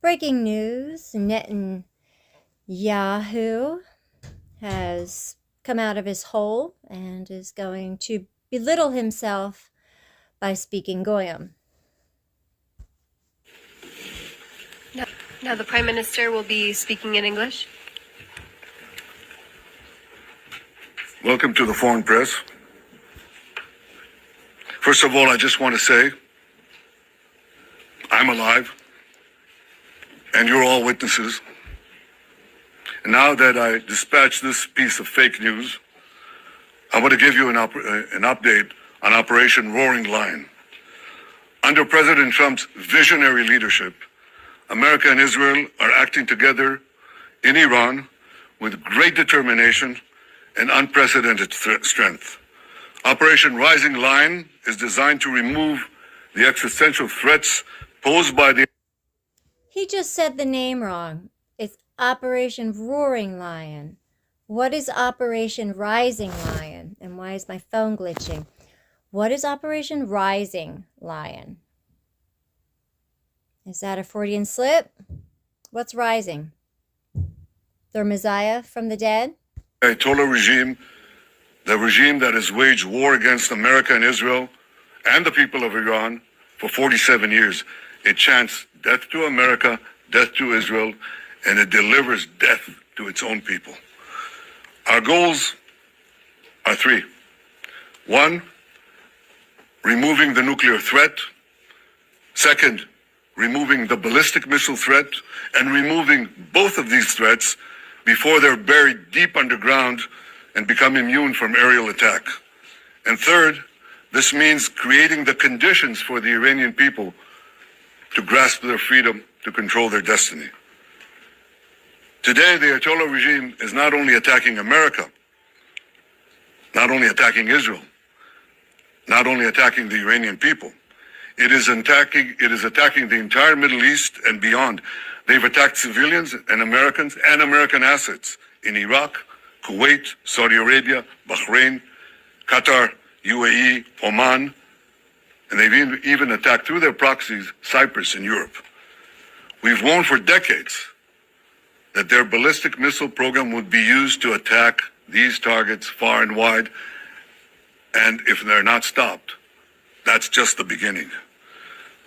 Breaking news, Netanyahu has come out of his hole and is going to belittle himself by speaking Goyim. Now the Prime Minister will be speaking in English. Welcome to the Foreign Press. First of all, I just want to say I'm alive, and you're all witnesses. And now that I dispatched this piece of fake news, I want to give you an update on Operation Roaring Lion. Under President Trump's visionary leadership, America and Israel are acting together in Iran with great determination and unprecedented strength. Operation Rising Lion is designed to remove the existential threats posed by the... He just said the name wrong. It's Operation Roaring Lion. What is Operation Rising Lion? And why is my phone glitching? What is Operation Rising Lion? Is that a Freudian slip? What's rising? The Messiah from the dead? Ayatollah regime, the regime that has waged war against America and Israel and the people of Iran for 47 years. It chants death to America, death to Israel, and it delivers death to its own people. Our goals are three. One, removing the nuclear threat. Second, removing the ballistic missile threat, and removing both of these threats before they're buried deep underground and become immune from aerial attack. And third, this means creating the conditions for the Iranian people to grasp their freedom to control their destiny. Today, the Ayatollah regime is not only attacking America, not only attacking Israel, not only attacking the Iranian people, it is attacking the entire Middle East and beyond. They've attacked civilians and American assets in Iraq, Kuwait, Saudi Arabia, Bahrain, Qatar, UAE, Oman, and they've even attacked through their proxies Cyprus and Europe. We've known for decades that their ballistic missile program would be used to attack these targets far and wide, and if they're not stopped, that's just the beginning.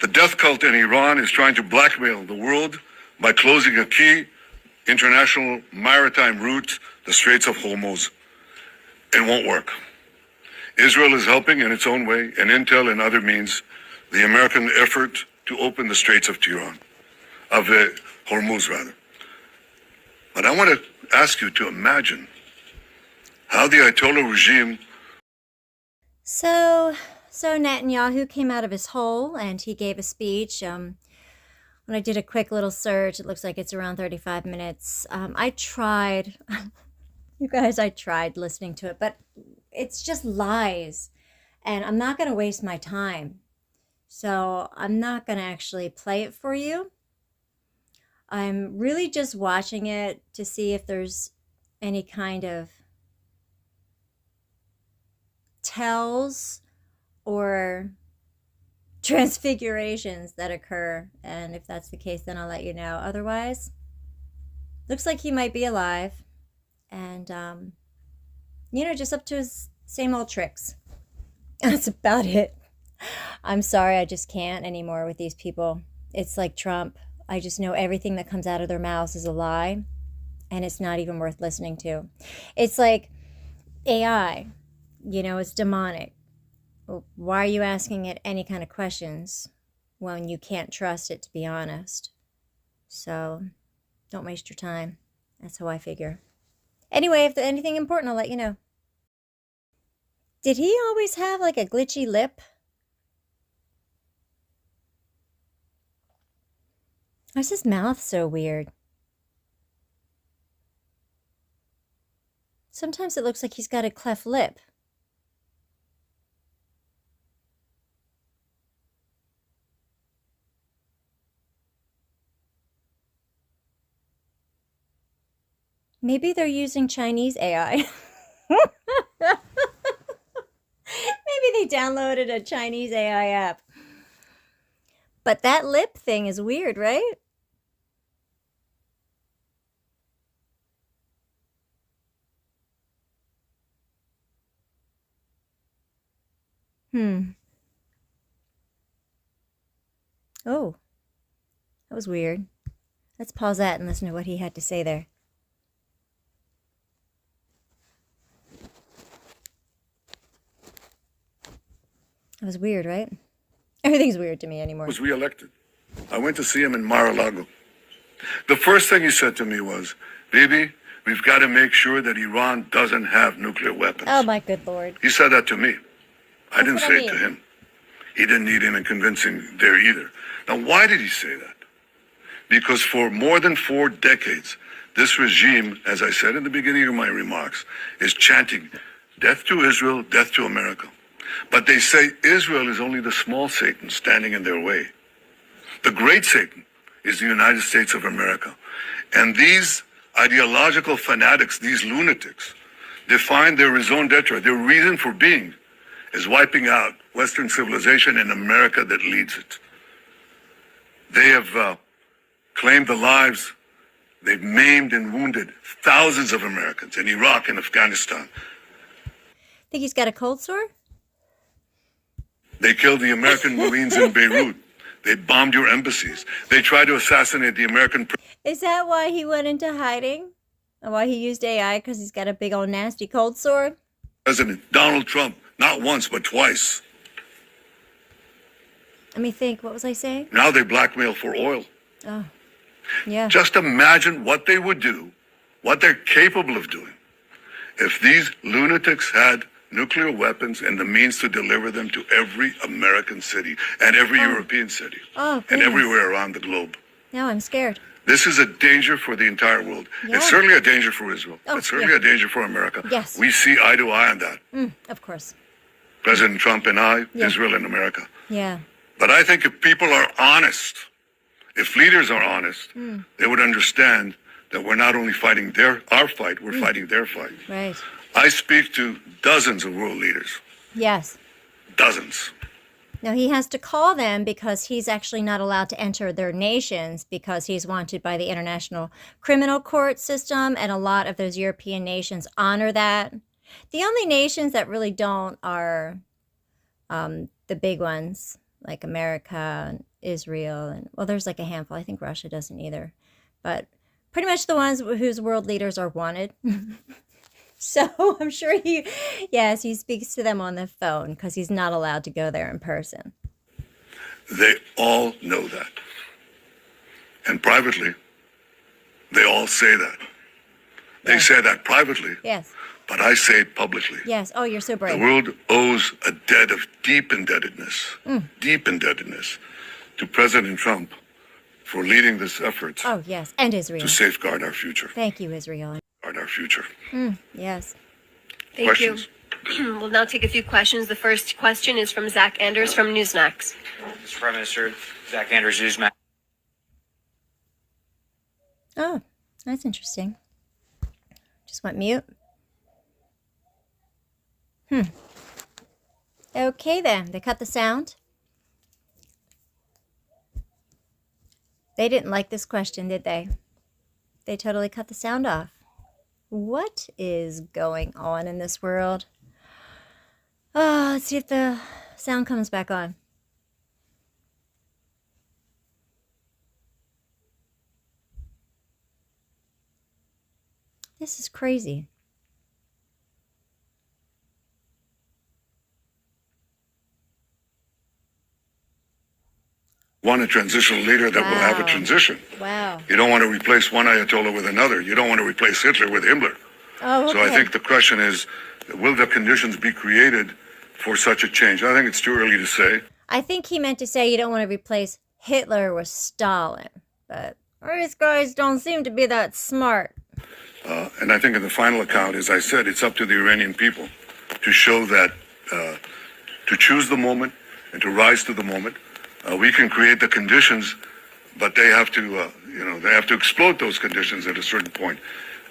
The death cult in Iran is trying to blackmail the world by closing a key international maritime route, the Straits of Hormuz. It won't work. Israel is helping in its own way, and intel and other means, the American effort to open the Straits of Hormuz rather. But I want to ask you to imagine how the Ayatollah regime... So Netanyahu came out of his hole and he gave a speech. When I did a quick little search, it looks like it's around 35 minutes. I tried, you guys, I tried listening to it, but it's just lies. And I'm not going to waste my time. So I'm not going to actually play it for you. I'm really just watching it to see if there's any kind of tells or transfigurations that occur, and if that's the case, then I'll let you know. Otherwise, looks like he might be alive, and just up to his same old tricks. That's about it. I'm sorry, I just can't anymore with these people. It's like Trump. I just know everything that comes out of their mouths is a lie, and it's not even worth listening to. It's like AI, it's demonic. Why are you asking it any kind of questions when you can't trust it, to be honest? So don't waste your time. That's how I figure. Anyway, if there's anything important, I'll let you know. Did he always have like a glitchy lip? Why's his mouth so weird? Sometimes it looks like he's got a cleft lip. Maybe they're using Chinese AI. Maybe they downloaded a Chinese AI app. But that lip thing is weird, right? Oh, that was weird. Let's pause that and listen to what he had to say there. That was weird, right? Everything's weird to me anymore. Was reelected. I went to see him in Mar-a-Lago. The first thing he said to me was, "Baby, we've got to make sure that Iran doesn't have nuclear weapons." Oh my good Lord. He said that to me. I didn't what I say it to mean. him. He didn't need any convincing there either. Now, why did he say that? Because for more than 4 decades, this regime, as I said in the beginning of my remarks, is chanting, "Death to Israel, death to America." But they say Israel is only the small Satan standing in their way. The great Satan is the United States of America. And these ideological fanatics, these lunatics, define their raison d'etre, their reason for being, as wiping out Western civilization and America that leads it. They have claimed the lives, they've maimed and wounded thousands of Americans in Iraq and Afghanistan. Think he's got a cold sore? They killed the American Marines in Beirut. They bombed your embassies. They tried to assassinate the American Is that why he went into hiding? Or why he used AI? Because he's got a big old nasty cold sore? President Donald Trump, not once, but twice. Let me think. What was I saying? Now they blackmail for oil. Oh, yeah. Just imagine what they would do, what they're capable of doing, if these lunatics had nuclear weapons and the means to deliver them to every American city and every European city Oh, and goodness. everywhere around the globe. Now I'm scared. This is a danger for the entire world. Yeah. It's certainly a danger for Israel. Oh, It's certainly yeah. a danger for America. Yes. We see eye to eye on that. Of course. President Trump and I, Yeah. Israel and America. Yeah. But I think if people are honest, if leaders are honest, they would understand that we're not only fighting our fight, we're fighting their fight. Right. I speak to dozens of world leaders, Yes. dozens. Now he has to call them because he's actually not allowed to enter their nations because he's wanted by the International Criminal Court system, and a lot of those European nations honor that. The only nations that really don't are the big ones, like America and Israel, and well, there's like a handful. I think Russia doesn't either, but pretty much the ones whose world leaders are wanted. So I'm sure he speaks to them on the phone because he's not allowed to go there in person. They all know that. And privately, they all say that. They Yeah. say that privately, Yes. but I say it publicly. Yes. Oh, you're so The brave. world owes a debt of deep indebtedness to President Trump for leading this effort Oh, yes. And Israel. to safeguard our future. Thank you, Israel. Our future. Yes. Thank Questions? you. We'll now take a few questions. The first question is from Zach Anders from Newsmax. Mr. Prime Minister, Zach Anders, Newsmax. Oh, that's interesting. Just went mute. Okay then. They cut the sound. They didn't like this question, did they? They totally cut the sound off. What is going on in this world? Oh, let's see if the sound comes back on. This is crazy. Want a transitional leader that will have a Wow. transition. Wow. You don't want to replace one Ayatollah with another. You don't want to replace Hitler with Himmler. Oh, So I okay. think the question is, will the conditions be created for such a change? I think it's too early to say. I think he meant to say you don't want to replace Hitler with Stalin, but these guys don't seem to be that smart. And I think in the final account, as I said, it's up to the Iranian people to show that, to choose the moment and to rise to the moment. We can create the conditions, but they have to, they have to exploit those conditions at a certain point.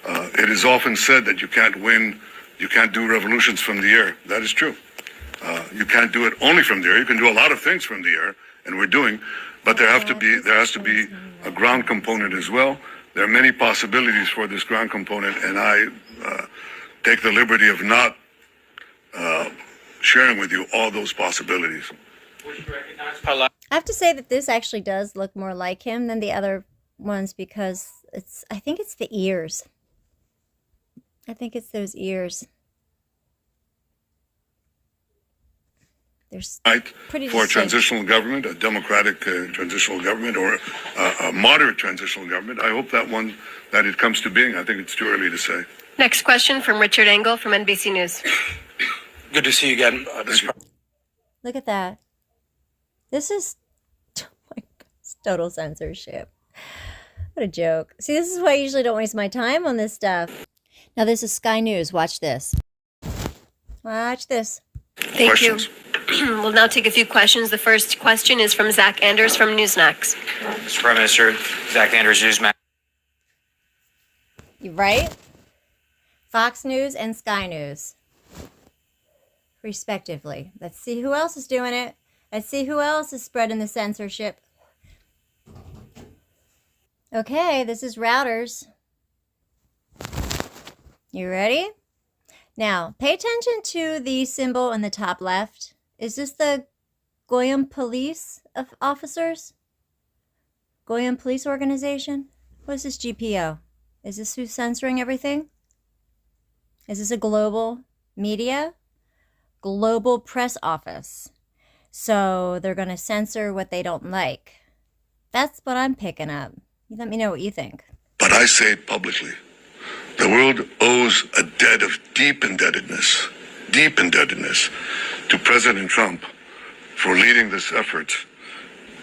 It is often said that you can't do revolutions from the air. That is true. You can't do it only from the air. You can do a lot of things from the air, and we're doing, but there has to be a ground component as well. There are many possibilities for this ground component, and I take the liberty of not sharing with you all those possibilities. I have to say that this actually does look more like him than the other ones because I think it's the ears. I think it's those ears. There's pretty for a distinct. transitional government, a democratic transitional government, or a moderate transitional government. I hope that it comes to being. I think it's too early to say. Next question from Richard Engel from NBC News. Good to see you again. Look at that. This is, oh my God, it's total censorship. What a joke. See, this is why I usually don't waste my time on this stuff. Now, this is Sky News. Watch this. Watch this. Thank Questions? you. We'll now take a few questions. The first question is from Zach Anders from Newsmax. Mr. Prime Minister, Zach Anders, Newsmax. You right? Fox News and Sky News, respectively. Let's see who else is doing it. Let's see who else is spreading the censorship. Okay, this is Routers. You ready? Now, pay attention to the symbol in the top left. Is this the Goyim Police officers? Goyim Police Organization? What is this GPO? Is this who's censoring everything? Is this a global media? Global press office. So they're going to censor what they don't like. That's what I'm picking up. You let me know what you think. But I say it publicly. The world owes a debt of deep indebtedness to President Trump for leading this effort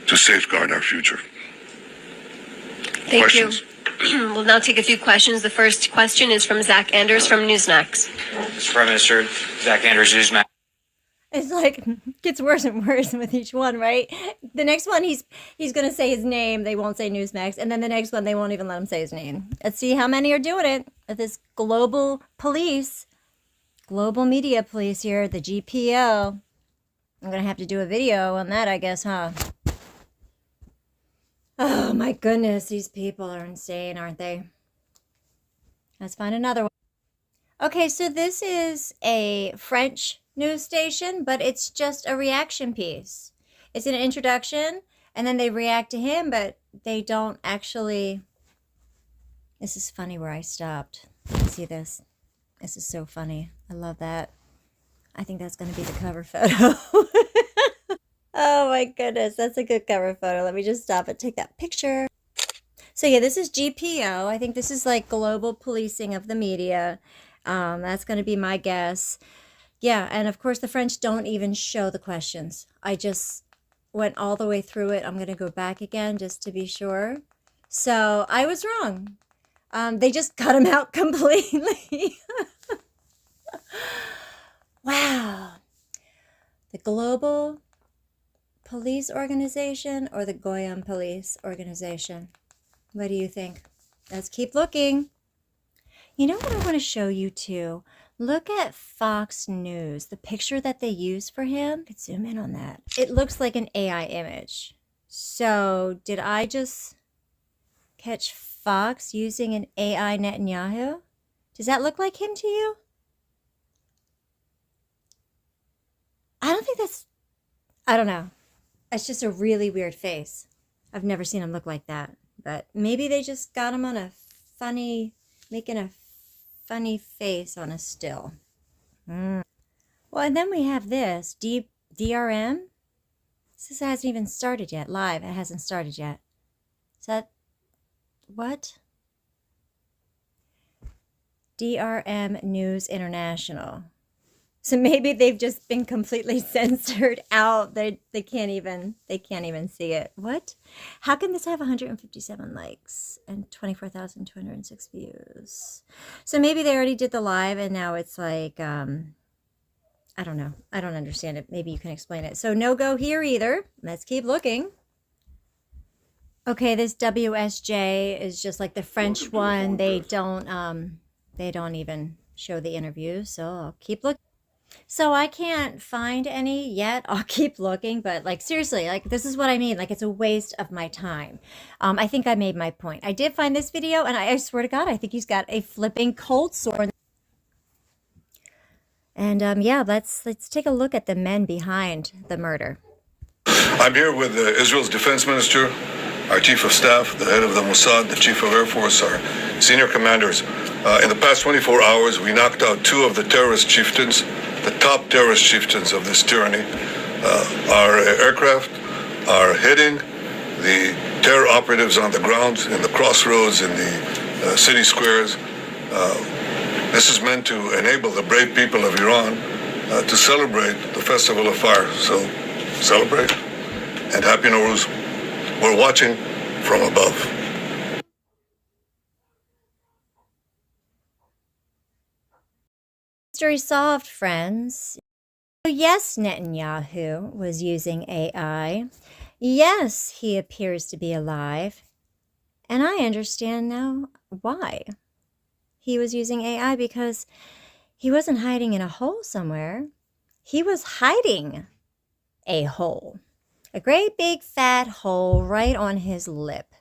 to safeguard our future. Thank Questions? you. We'll now take a few questions. The first question is from Zach Anders from Newsmax. Mr. Prime Minister, Zach Anders, Newsmax. It's like, gets worse and worse with each one, right? The next one, he's going to say his name. They won't say Newsmax. And then the next one, they won't even let him say his name. Let's see how many are doing it. With this global police, global media police here, the GPO. I'm going to have to do a video on that, I guess, huh? Oh, my goodness. These people are insane, aren't they? Let's find another one. Okay, so this is a French news station, but it's just a reaction piece. It's an introduction, and then they react to him, but they don't actually... This is funny where I stopped. See this? This is so funny. I love that. I think that's going to be the cover photo. Oh my goodness, that's a good cover photo. Let me just stop and take that picture. So yeah, this is GPO. I think this is like global policing of the media. That's going to be my guess. Yeah, and of course the French don't even show the questions. I just went all the way through it. I'm going to go back again just to be sure. So I was wrong. They just cut them out completely. Wow. The Global Police Organization or the Goyim Police Organization? What do you think? Let's keep looking. You know what I want to show you too? Look at Fox News, the picture that they use for him. I could zoom in on that. It looks like an AI image. So did I just catch Fox using an AI Netenyahu? Does that look like him to you? I don't know. It's just a really weird face. I've never seen him look like that. But maybe they just got him on a funny, making a funny face on a still. Well, and then we have this, DRM. This hasn't even started yet, live. It hasn't started yet. Is that, what? DRM News International. So maybe they've just been completely censored out. They can't even see it. What? How can this have 157 likes and 24,206 views? So maybe they already did the live and now it's like, I don't know. I don't understand it. Maybe you can explain it. So no go here either. Let's keep looking. Okay, this WSJ is just like the French one. They don't even show the interviews. So I'll keep looking. So I can't find any yet. I'll keep looking, but like seriously, like this is what I mean. Like it's a waste of my time. I think I made my point. I did find this video and I swear to God, I think he's got a flipping cold sore. And yeah, let's take a look at the men behind the murder. I'm here with Israel's defense minister, our chief of staff, the head of the Mossad, the chief of Air Force, our senior commanders. In the past 24 hours, we knocked out 2 of the terrorist chieftains, the top terrorist chieftains of this tyranny. Our aircraft are hitting the terror operatives on the ground, in the crossroads, in the city squares. This is meant to enable the brave people of Iran to celebrate the Festival of Fire. So celebrate and Happy Nowruz. We're watching from above. Mystery solved, friends. Yes, Netanyahu was using AI. Yes, he appears to be alive. And I understand now why. He was using AI because he wasn't hiding in a hole somewhere. He was hiding a hole. A great big fat hole right on his lip.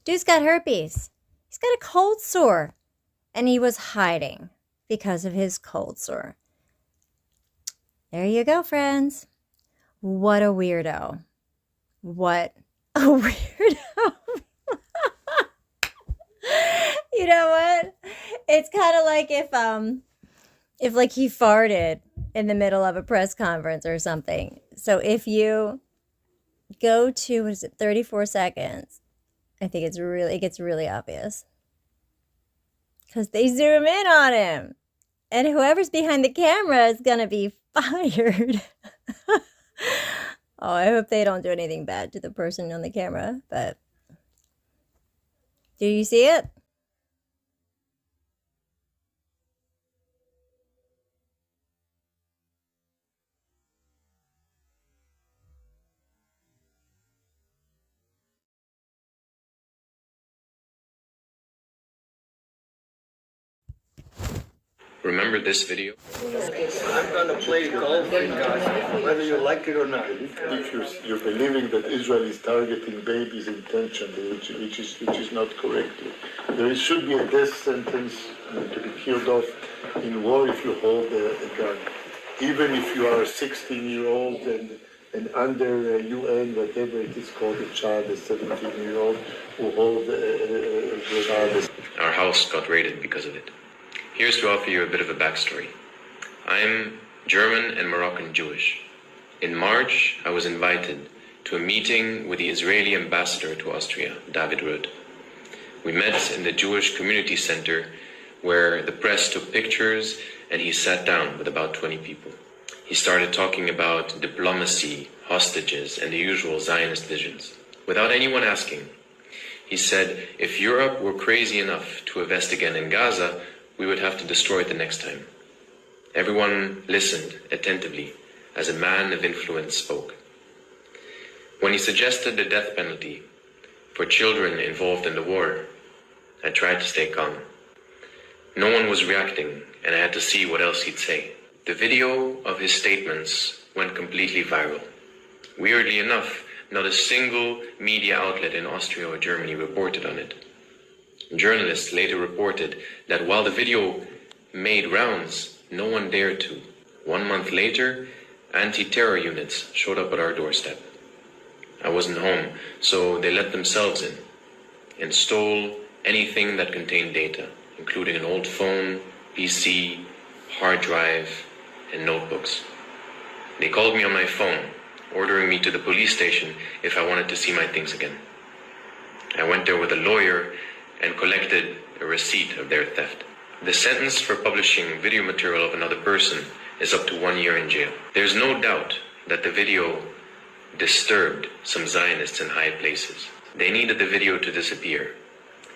Dude's got herpes. He's got a cold sore. And he was hiding because of his cold sore. There you go, friends. What a weirdo. What a weirdo. You know what? It's kind of like if like he farted in the middle of a press conference or something. So if you go to, what is it, 34 seconds, I think it gets really obvious. Because they zoom in on him. And whoever's behind the camera is going to be fired. Oh, I hope they don't do anything bad to the person on the camera. But do you see it? Remember this video? I'm going to play golf in Gaza, whether you like it or not. If you're believing that Israel is targeting babies intentionally, which is not correct. There should be a death sentence to be killed off in war if you hold a gun. Even if you are a 16-year-old and under UN, whatever it is called, a child, a 17-year-old who hold a child. Our house got raided because of it. Here's to offer you a bit of a backstory. I'm German and Moroccan Jewish. In March, I was invited to a meeting with the Israeli ambassador to Austria, David Rudd. We met in the Jewish Community Center where the press took pictures and he sat down with about 20 people. He started talking about diplomacy, hostages, and the usual Zionist visions. Without anyone asking, he said, if Europe were crazy enough to invest again in Gaza, we would have to destroy it the next time. Everyone listened attentively as a man of influence spoke. When he suggested the death penalty for children involved in the war, I tried to stay calm. No one was reacting, and I had to see what else he'd say. The video of his statements went completely viral. Weirdly enough, not a single media outlet in Austria or Germany reported on it. Journalists later reported that while the video made rounds, no one dared to. 1 month later, anti-terror units showed up at our doorstep. I wasn't home, so they let themselves in and stole anything that contained data, including an old phone, PC, hard drive, and notebooks. They called me on my phone, ordering me to the police station if I wanted to see my things again. I went there with a lawyer and collected a receipt of their theft. The sentence for publishing video material of another person is up to 1 year in jail. There's no doubt that the video disturbed some Zionists in high places. They needed the video to disappear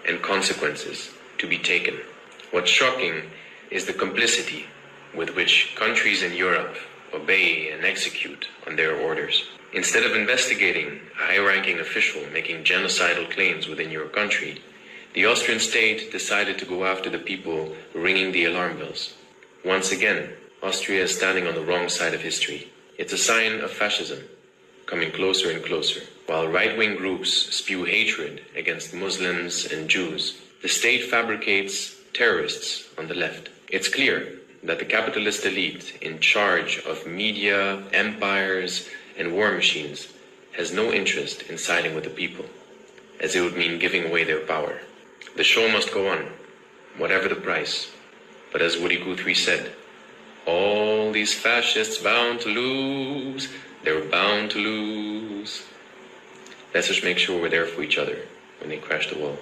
and consequences to be taken. What's shocking is the complicity with which countries in Europe obey and execute on their orders. Instead of investigating a high-ranking official making genocidal claims within your country, the Austrian state decided to go after the people ringing the alarm bells. Once again, Austria is standing on the wrong side of history. It's a sign of fascism, coming closer and closer. While right-wing groups spew hatred against Muslims and Jews, the state fabricates terrorists on the left. It's clear that the capitalist elite in charge of media, empires, and war machines has no interest in siding with the people, as it would mean giving away their power. The show must go on, whatever the price. But as Woody Guthrie said, all these fascists bound to lose, they're bound to lose. Let's just make sure we're there for each other when they crash the wall.